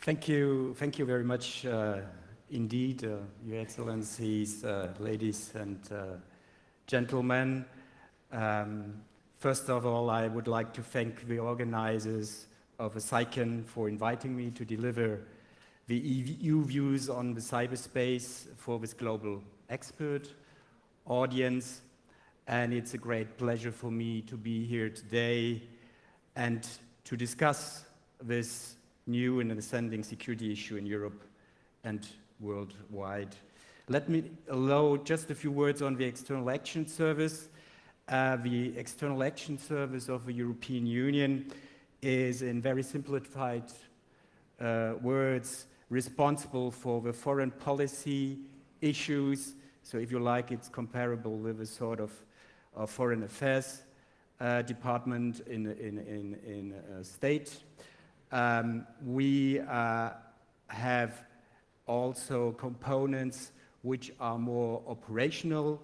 Thank you very much indeed, Your Excellencies, ladies and gentlemen. First of all, I would like to thank the organizers of CyCon for inviting me to deliver the EU views on the cyberspace for this global expert audience. And it's a great pleasure for me to be here today and to discuss this new and ascending security issue in Europe and worldwide. Let me allow just a few words on the External Action Service. The External Action Service of the European Union is, in very simplified words, responsible for the foreign policy issues. So if you like, it's comparable with a sort of foreign affairs department in a state. We have also components which are more operational.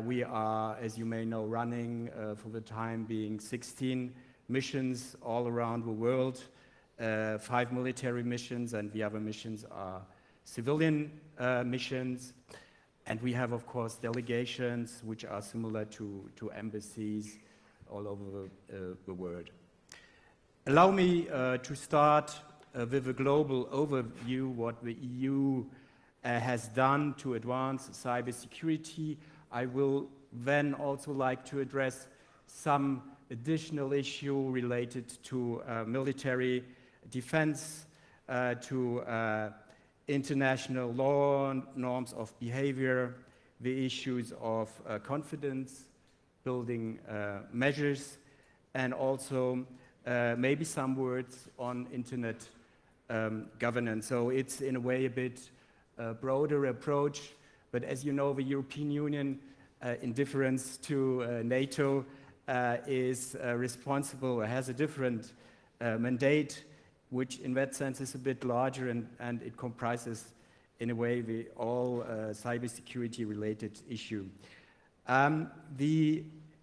We are, as you may know, running for the time being 16 missions all around the world, 5 military missions, and the other missions are civilian missions. And we have, of course, delegations which are similar to embassies all over the world. Allow me to start with a global overview what the EU has done to advance cybersecurity. I will then also like to address some additional issue related to military defense, to international law, norms of behavior, the issues of confidence building measures, and also maybe some words on internet governance. So it's in a way a bit broader approach, but as you know, the European Union, in difference to NATO, is responsible, has a different mandate, which in that sense is a bit larger, and it comprises, in a way, the all cybersecurity related issue.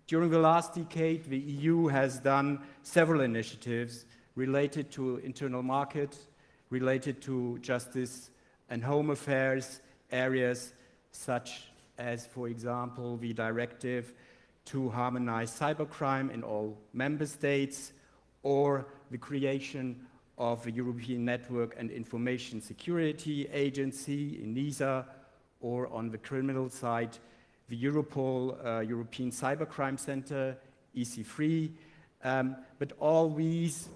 During the last decade, the EU has done several initiatives related to internal market, related to justice and home affairs, areas such as, for example, the directive to harmonize cybercrime in all member states, or the creation of the European Network and Information Security Agency, ENISA, or on the criminal side, the Europol, European Cybercrime Center, EC3. But all these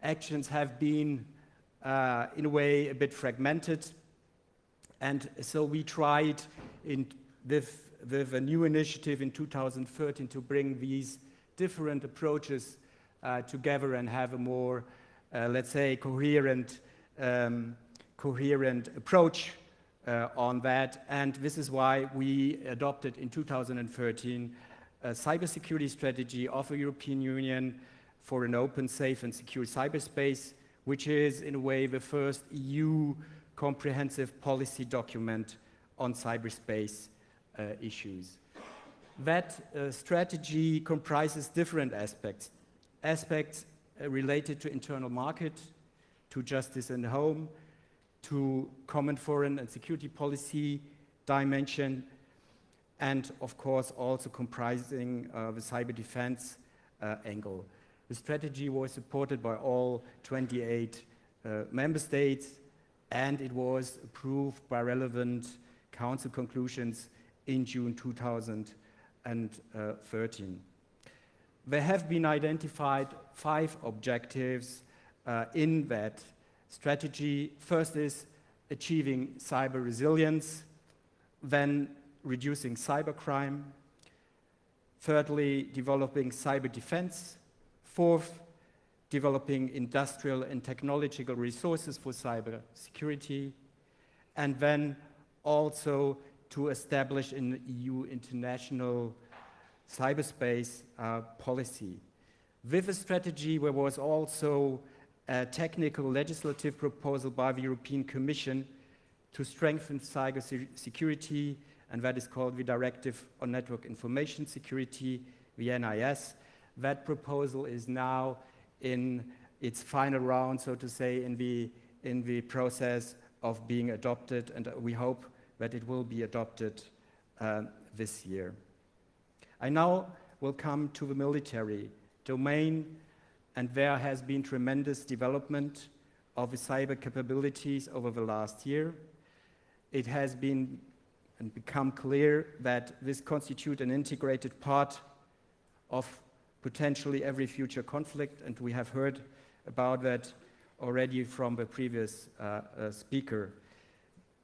actions have been, in a way, a bit fragmented. And so we tried with a new initiative in 2013 to bring these different approaches together and have a more, let's say, coherent approach on that. And this is why we adopted in 2013 a Cybersecurity Strategy of the European Union for an open, safe, and secure cyberspace, which is, in a way, the first EU comprehensive policy document on cyberspace issues. That strategy comprises different aspects. Aspects related to internal market, to justice and home, to common foreign and security policy dimension, and of course also comprising the cyber defense angle. The strategy was supported by all 28 member states, and it was approved by relevant council conclusions in June 2013. There have been identified 5 objectives in that strategy. First is achieving cyber resilience, then reducing cybercrime. Thirdly, developing cyber defense. Fourth, developing industrial and technological resources for cyber security. And then also to establish an EU international cyberspace policy. With the strategy, there was also a technical legislative proposal by the European Commission to strengthen cybersecurity, and that is called the Directive on Network Information Security, the NIS. That proposal is now in its final round, so to say, in the in the process of being adopted, and we hope that it will be adopted this year. I now will come to the military domain, and there has been tremendous development of the cyber capabilities over the last year. It has been and become clear that this constitutes an integrated part of potentially every future conflict, and we have heard about that already from the previous speaker.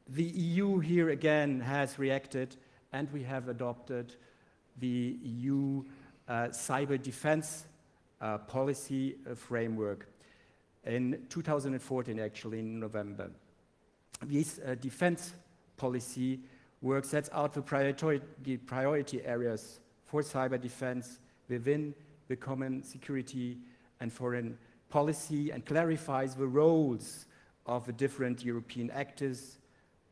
The EU here again has reacted, and we have adopted the EU cyber defense policy framework in 2014, actually in November. This defense policy work sets out the priority areas for cyber defense within the common security and foreign policy, and clarifies the roles of the different European actors,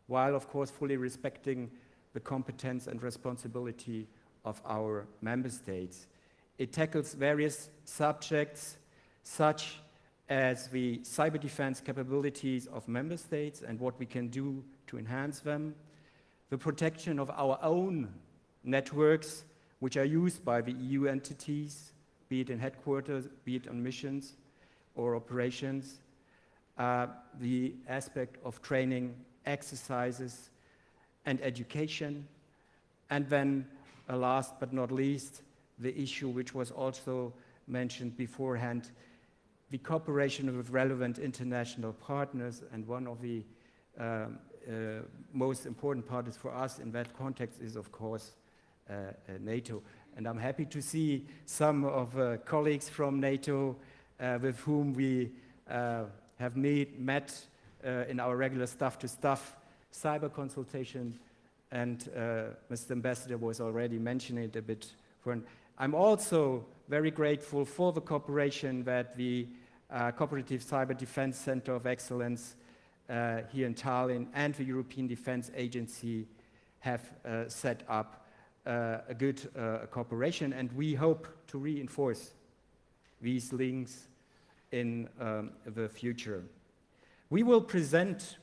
while of course fully respecting the competence and responsibility of our member states. It tackles various subjects such as the cyber defense capabilities of member states and what we can do to enhance them, the protection of our own networks which are used by the EU entities, be it in headquarters, be it on missions or operations, the aspect of training, exercises, and education, and then last but not least, the issue which was also mentioned beforehand, the cooperation with relevant international partners, and one of the most important parts for us in that context is, of course, NATO. And I'm happy to see some of colleagues from NATO with whom we have met in our regular staff-to-staff cyber consultation, and Mr. Ambassador was already mentioning it a bit. I'm also very grateful for the cooperation that the Cooperative Cyber Defense Center of Excellence here in Tallinn and the European Defense Agency have set up a good cooperation, and we hope to reinforce these links in the future. We will present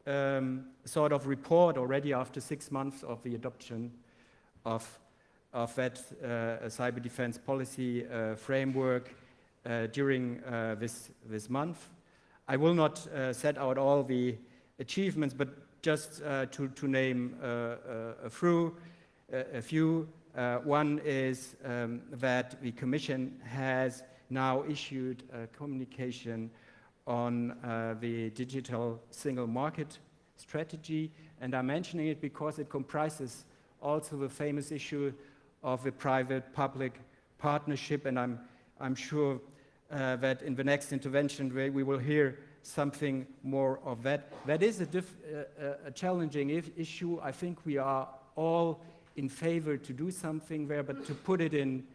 sort of report already after 6 months of the adoption of that cyber defense policy framework during this month. I will not set out all the achievements, but just to name a few. One is that the Commission has now issued a communication on the digital single market strategy, and I'm mentioning it because it comprises also the famous issue of the private-public partnership, and I'm sure that in the next intervention we will hear something more of that. That is a challenging issue. I think we are all in favor to do something there, but to put it in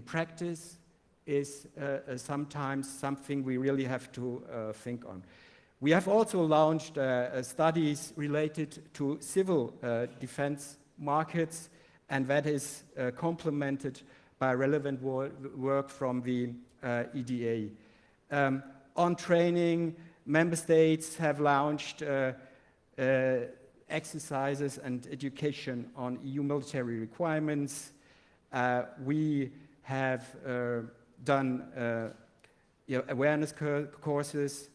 practice is sometimes something we really have to think on. We have also launched studies related to civil defense markets, and that is complemented by relevant work from the EDA. On training, member states have launched exercises and education on EU military requirements. We have done awareness courses.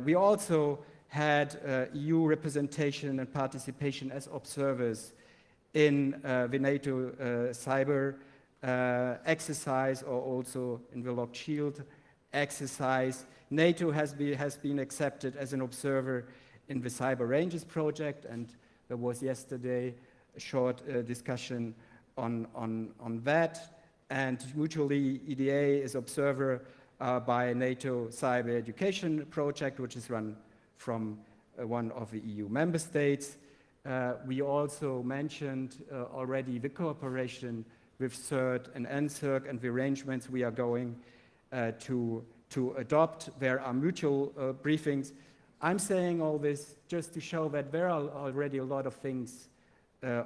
We also had EU representation and participation as observers in the NATO cyber exercise, or also in the Locked Shield exercise. NATO has been accepted as an observer in the Cyber Ranges project, and there was yesterday a short discussion on that. And mutually, EDA is observer by a NATO cyber education project, which is run from one of the EU member states. We also mentioned already the cooperation with CERT and NCERT and the arrangements we are going to adopt. There are mutual briefings. I'm saying all this just to show that there are already a lot of things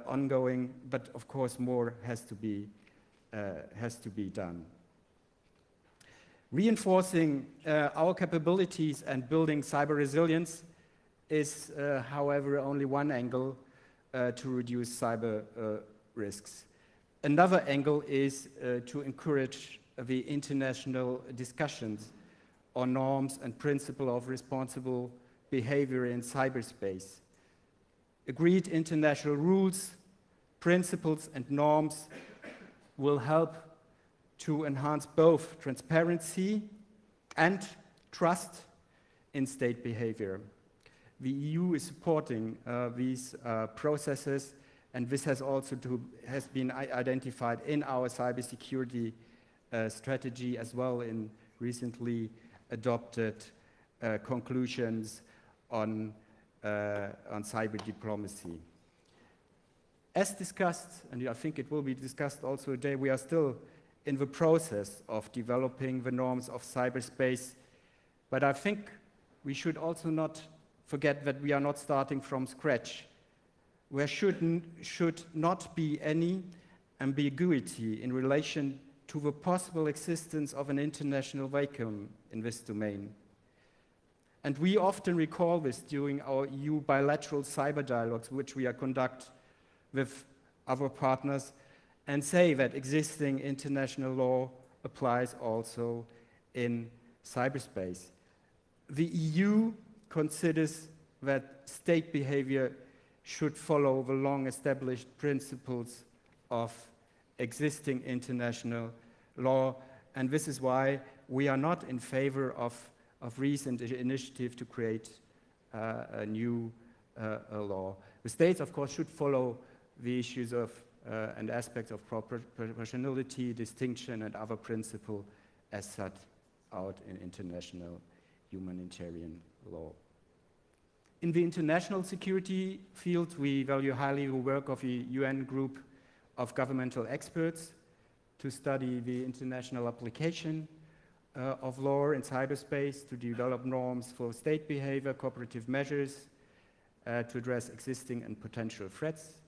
ongoing, but of course more has to be done. Reinforcing our capabilities and building cyber resilience is, however, only one angle to reduce cyber risks. Another angle is to encourage the international discussions on norms and principles of responsible behavior in cyberspace. Agreed international rules, principles, and norms will help to enhance both transparency and trust in state behavior. The EU is supporting these processes, and this has also been identified in our cybersecurity strategy, as well in recently adopted conclusions on cyber diplomacy. As discussed, and I think it will be discussed also today, we are still in the process of developing the norms of cyberspace, but I think we should also not forget that we are not starting from scratch. There should not be any ambiguity in relation to the possible existence of an international vacuum in this domain. And we often recall this during our EU bilateral cyber dialogues, which we are conduct with other partners, and say that existing international law applies also in cyberspace. The EU considers that state behavior should follow the long-established principles of existing international law, and this is why we are not in favor of recent initiative to create a new law. The states, of course, should follow the issues of and aspects of proportionality, distinction, and other principles as set out in international humanitarian law. In the international security field, we value highly the work of the UN group of governmental experts to study the international application of law in cyberspace, to develop norms for state behavior, cooperative measures, to address existing and potential threats.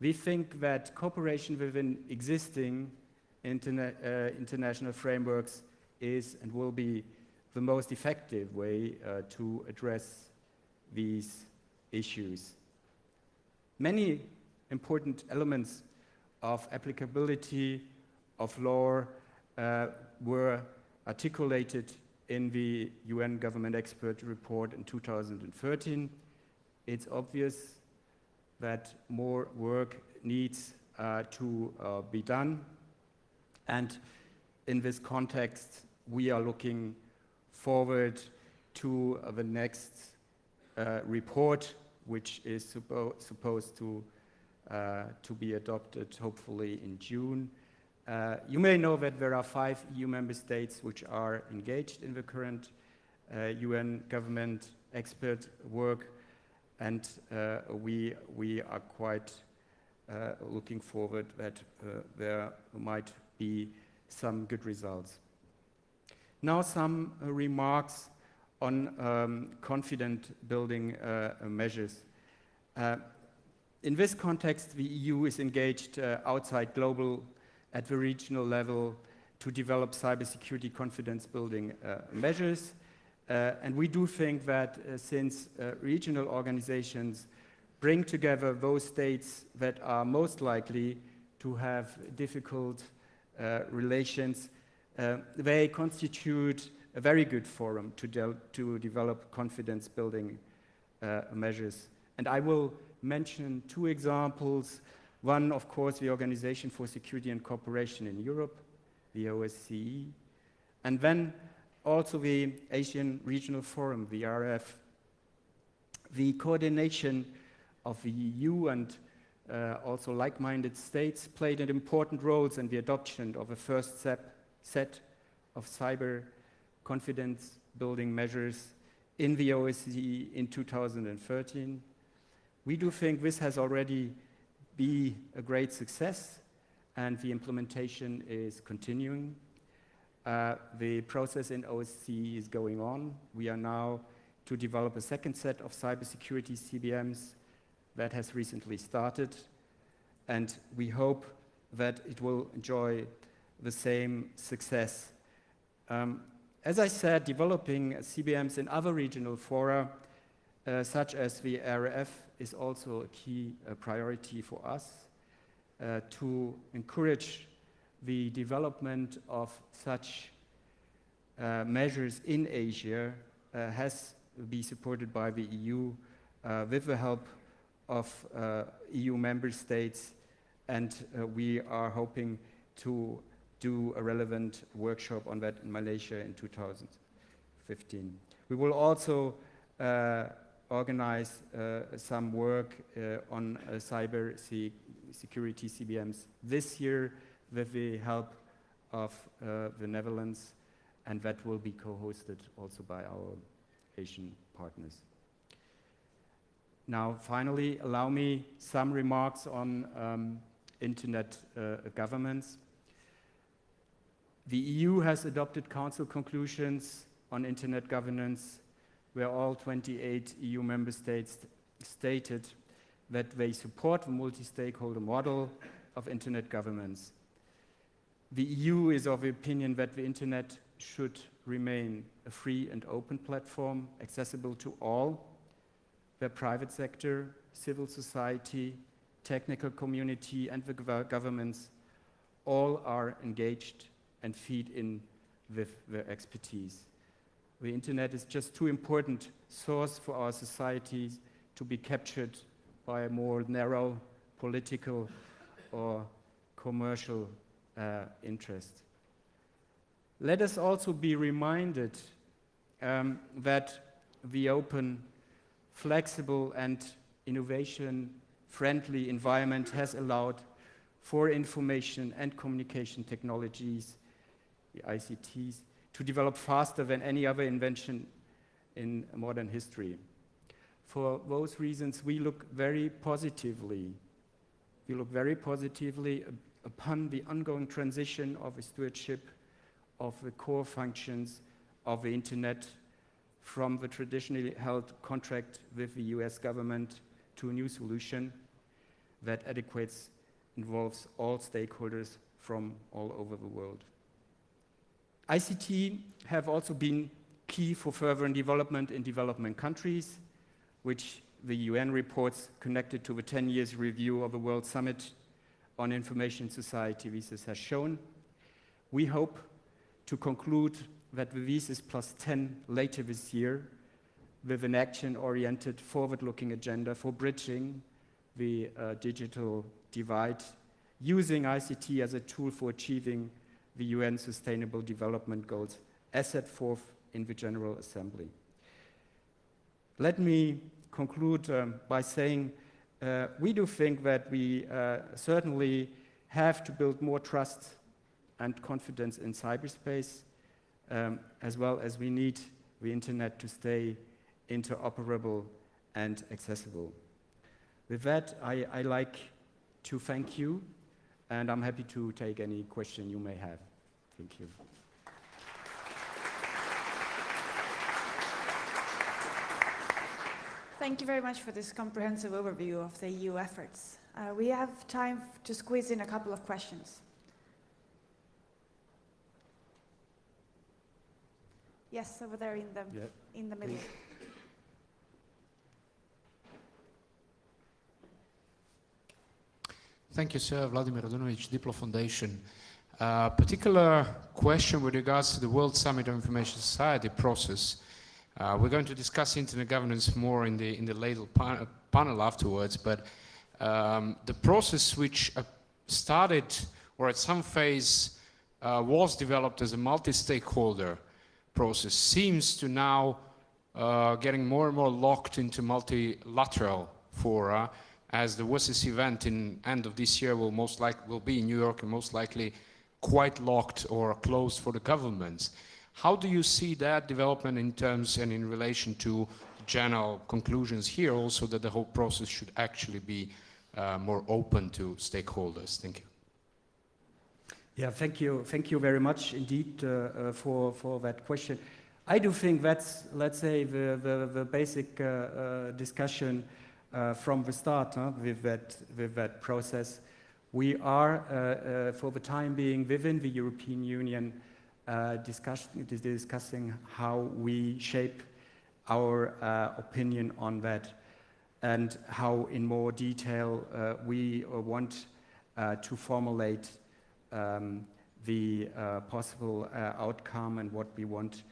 We think that cooperation within existing international frameworks is and will be the most effective way to address these issues. Many important elements of applicability of law were articulated in the UN Government Expert Report in 2013. It's obvious that more work needs to be done. And in this context, we are looking forward to the next report, which is supposed to be adopted hopefully in June. You may know that there are 5 EU member states which are engaged in the current UN government expert work, and we are quite looking forward that there might be some good results. Now some remarks on confident building measures. In this context, the EU is engaged outside global at the regional level to develop cybersecurity confidence building measures. And we do think that since regional organizations bring together those states that are most likely to have difficult relations, they constitute a very good forum to develop confidence building measures. And I will mention 2 examples. One, of course, the Organization for Security and Cooperation in Europe, the OSCE, and then also the Asian Regional Forum, the RF. The coordination of the EU and also like-minded states played an important role in the adoption of a first set of cyber confidence building measures in the OSCE in 2013. We do think this has already been a great success, and the implementation is continuing. The process in OSCE is going on. We are now to develop a second set of cybersecurity CBMs that has recently started, and we hope that it will enjoy the same success As I said, developing CBMs in other regional fora, such as the RF, is also a key priority for us to encourage the development of such measures in Asia has to be supported by the EU with the help of EU member states, and we are hoping to do a relevant workshop on that in Malaysia in 2015. We will also organize some work on cybersecurity CBMs this year with the help of the Netherlands, and that will be co-hosted also by our Asian partners. Now, finally, allow me some remarks on internet governance. The EU has adopted Council conclusions on internet governance, where all 28 EU member states stated that they support the multi-stakeholder model of internet governance. The EU is of the opinion that the internet should remain a free and open platform, accessible to all, where private sector, civil society, technical community, and the governments all are engaged and feed in with their expertise. The internet is just too important source for our societies to be captured by a more narrow political or commercial interest. Let us also be reminded that the open, flexible, and innovation-friendly environment has allowed for information and communication technologies, the ICTs, to develop faster than any other invention in modern history. For those reasons, we look very positively upon the ongoing transition of the stewardship of the core functions of the internet from the traditionally held contract with the US government to a new solution that involves all stakeholders from all over the world. ICT have also been key for further development in developing countries, which the UN reports connected to the 10 years review of the World Summit on Information Society visas has shown. We hope to conclude that the visas +10 later this year with an action-oriented, forward-looking agenda for bridging the digital divide, using ICT as a tool for achieving the UN Sustainable Development Goals as set forth in the General Assembly. Let me conclude by saying we do think that we certainly have to build more trust and confidence in cyberspace, as well as we need the internet to stay interoperable and accessible. With that, I like to thank you, and I'm happy to take any question you may have. Thank you. Thank you very much for this comprehensive overview of the EU efforts. We have time to squeeze in a couple of questions. Yes, over there in the middle. Thank you, sir. Vladimir Radunovic, Diplo Foundation. Particular question with regards to the World Summit on Information Society process. We're going to discuss internet governance more in the later panel afterwards, but the process which started or at some phase was developed as a multi-stakeholder process seems to now getting more and more locked into multilateral fora, as the WSIS event in end of this year will be in New York and most likely quite locked or closed for the governments. How do you see that development in terms and in relation to general conclusions here also that the whole process should actually be more open to stakeholders? Thank you. Yeah, thank you very much indeed for that question. I do think that's, let's say, the basic discussion from the start with that process. We are, for the time being, within the European Union, discussing how we shape our opinion on that, and how in more detail we want to formulate the possible outcome and what we want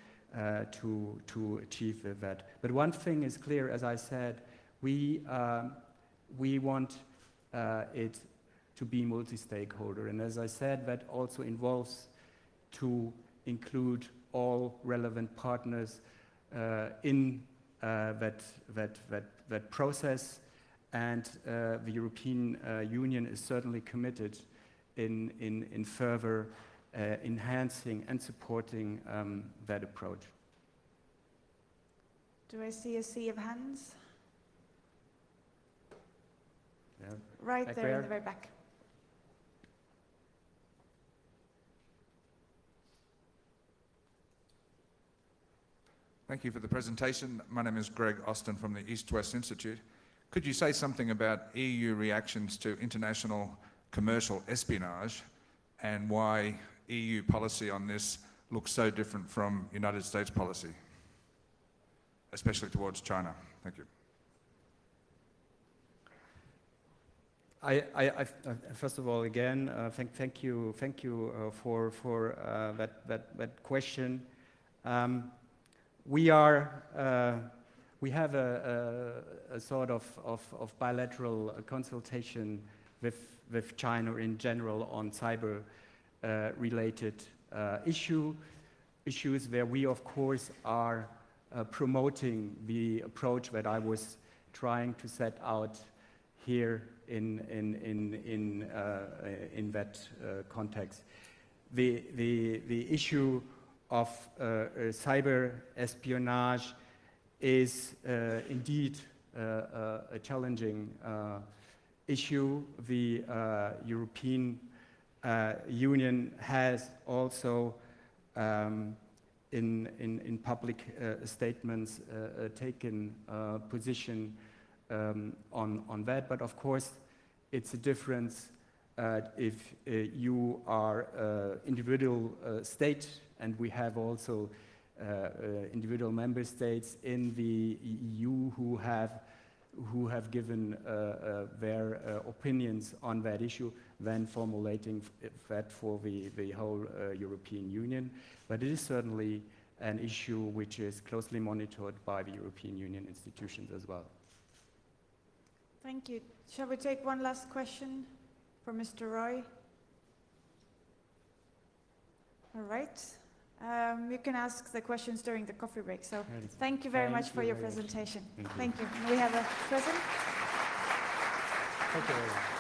to achieve with that. But one thing is clear, as I said, we want it to be multi-stakeholder, and as I said, that also involves to include all relevant partners in that process, and the European Union is certainly committed in further enhancing and supporting that approach. Do I see a sea of hands? Yeah. Right Back there in the very back. Thank you for the presentation. My name is Greg Austin from the East-West Institute. Could you say something about EU reactions to international commercial espionage and why EU policy on this looks so different from United States policy, especially towards China? Thank you. First of all, again, thank you for that question. We have a sort of bilateral consultation with China in general on cyber related issues where we of course are promoting the approach that I was trying to set out here in that context. The issue of cyber espionage is indeed a challenging issue. The European Union has also in public statements taken position on that, but of course it's a difference if you are individual state, and we have also individual member states in the EU who have given their opinions on that issue, then formulating that for the whole European Union. But it is certainly an issue which is closely monitored by the European Union institutions as well. Thank you. Shall we take one last question for Mr. Roy? All right. You can ask the questions during the coffee break. So thank you very much for your presentation. Thank you. We have a present. Thank you very much.